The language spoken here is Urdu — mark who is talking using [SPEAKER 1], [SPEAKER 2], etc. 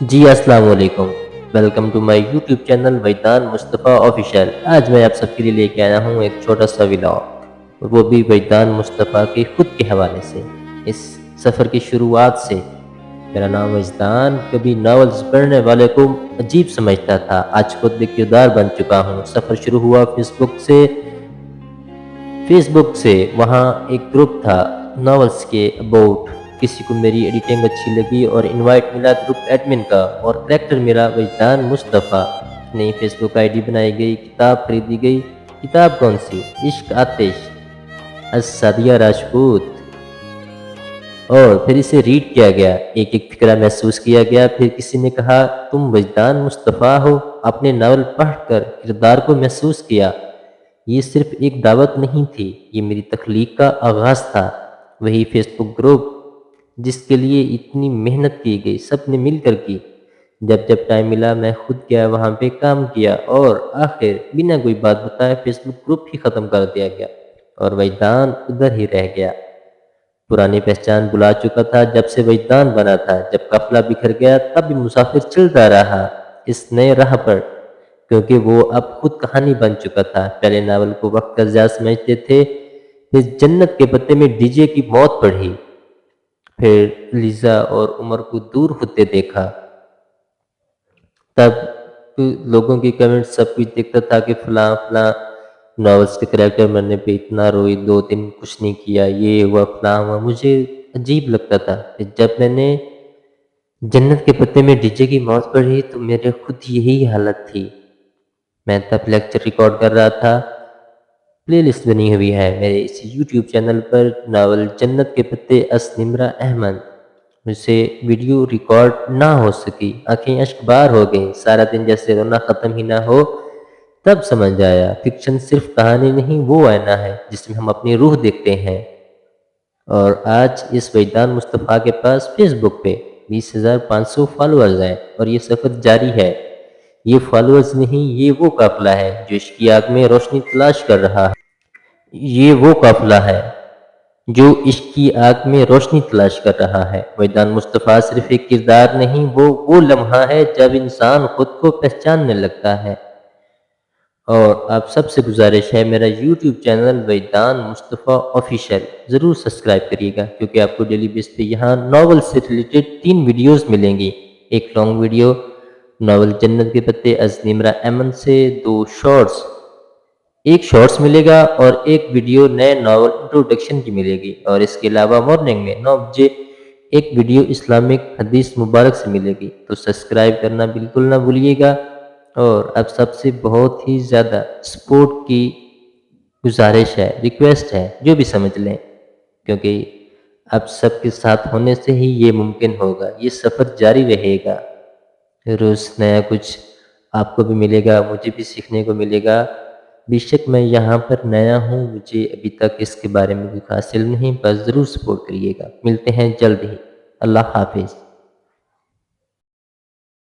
[SPEAKER 1] جی السلام علیکم، welcome to my YouTube channel Vidan Mustafa official. آج میں آپ سب کے لیے لے کے آیا ہوں ایک چھوٹا سا ولاگ، وہ بھی ویدان مصطفیٰ کے خود کے حوالے سے۔ اس سفر کی شروعات سے میرا نام وجدان کبھی ناولز پڑھنے والے کو عجیب سمجھتا تھا، آج خود ایک کردار بن چکا ہوں۔ سفر شروع ہوا فیس بک سے، وہاں ایک گروپ تھا ناولز کے اباؤٹ، کسی کو میری ایڈیٹنگ اچھی لگی اور انوائٹ ملا گروپ ایڈمن کا، اور کریکٹر میرا وجدان مصطفیٰ۔ نئی فیس بک آئی ڈی بنائی گئی، کتاب خریدی گئی۔ کتاب کون سی؟ عشق آتش سعدیہ راجپوت، اور پھر اسے ریڈ کیا گیا، ایک ایک فکرہ محسوس کیا گیا۔ پھر کسی نے کہا تم وجدان مصطفیٰ ہو، اپنے ناول پڑھ کر کردار کو محسوس کیا۔ یہ صرف ایک دعوت نہیں تھی، یہ میری تخلیق کا آغاز تھا۔ وہی فیس بک گروپ جس کے لیے اتنی محنت کی گئی، سب نے مل کر کی۔ جب جب ٹائم ملا میں خود گیا وہاں پہ، کام کیا، اور آخر بنا کوئی بات بتائے فیس بک گروپ ہی ختم کر دیا گیا، اور وجدان ادھر ہی رہ گیا۔ پرانی پہچان بلا چکا تھا جب سے وجدان بنا تھا، جب قافلہ بکھر گیا تب بھی مسافر چلتا رہا اس نئے راہ پر، کیونکہ وہ اب خود کہانی بن چکا تھا۔ پہلے ناول کو وقت کا ضیاع سمجھتے تھے، پھر جنت کے پتے میں ڈی جے کی موت پڑھی، پھر لیزا اور عمر کو دور ہوتے دیکھا، تب لوگوں کی کمنٹ سب کچھ دیکھتا تھا کہ فلاں فلاں ناولس کے کریکٹر مرنے پہ اتنا روئی، 2 دن کچھ نہیں کیا، یہ ہوا فلاں ہوا۔ مجھے عجیب لگتا تھا کہ جب میں نے جنت کے پتے میں ڈی جے کی موت پڑھی تو میرے خود یہی حالت تھی۔ میں تب لیکچر ریکارڈ کر رہا تھا۔ پلے لسٹ بنی ہوئی ہے میرے اس یوٹیوب چینل پر، ناول جنت کے پتے نمرہ احمد۔ مجھ سے ویڈیو ریکارڈ نہ ہو سکی، آنکھیں اشک بار ہو گئیں، سارا دن جیسے رونا ختم ہی نہ ہو۔ تب سمجھ آیا فکشن صرف کہانی نہیں، وہ آئینہ ہے جس میں ہم اپنی روح دیکھتے ہیں۔ اور آج اس وجدان مصطفیٰ کے پاس فیس بک پہ 20,500 فالوورز ہیں، اور یہ سفر جاری ہے۔ یہ فالوورز نہیں، یہ وہ قافلہ ہے جو عشق کی آگ میں روشنی تلاش کر رہا ہے۔ یہ وہ قافلہ ہے جو عشق کی آگ میں روشنی تلاش کر رہا ہے۔ وجدان مصطفیٰ صرف ایک کردار نہیں، وہ لمحہ ہے جب انسان خود کو پہچاننے لگتا ہے۔ اور آپ سب سے گزارش ہے، میرا یوٹیوب چینل وجدان مصطفیٰ آفیشیل ضرور سبسکرائب کریے گا، کیونکہ آپ کو ڈیلی بیس پہ یہاں ناول سے ریلیٹڈ 3 ویڈیوز ملیں گی۔ ایک لانگ ویڈیو ناول جنت کے پتے نمرہ ایمن سے، 2 شارٹس، ایک شارٹس ملے گا اور ایک ویڈیو نئے ناول انٹروڈکشن کی ملے گی، اور اس کے علاوہ مارننگ میں 9 بجے ایک ویڈیو اسلامک حدیث مبارک سے ملے گی۔ تو سبسکرائب کرنا بالکل نہ بھولیے گا، اور اب سب سے بہت ہی زیادہ سپورٹ کی گزارش ہے، ریکویسٹ ہے، جو بھی سمجھ لیں، کیونکہ اب سب کے ساتھ ہونے سے ہی یہ ممکن ہوگا۔ یہ سفر جاری رہے گا، روز نیا کچھ آپ کو بھی ملے گا، مجھے بھی سیکھنے کو ملے گا۔ بے شک میں یہاں پر نیا ہوں، مجھے ابھی تک اس کے بارے میں بھی حاصل نہیں، بس ضرور سپورٹ کریے گا۔ ملتے ہیں جلد ہی، اللہ حافظ۔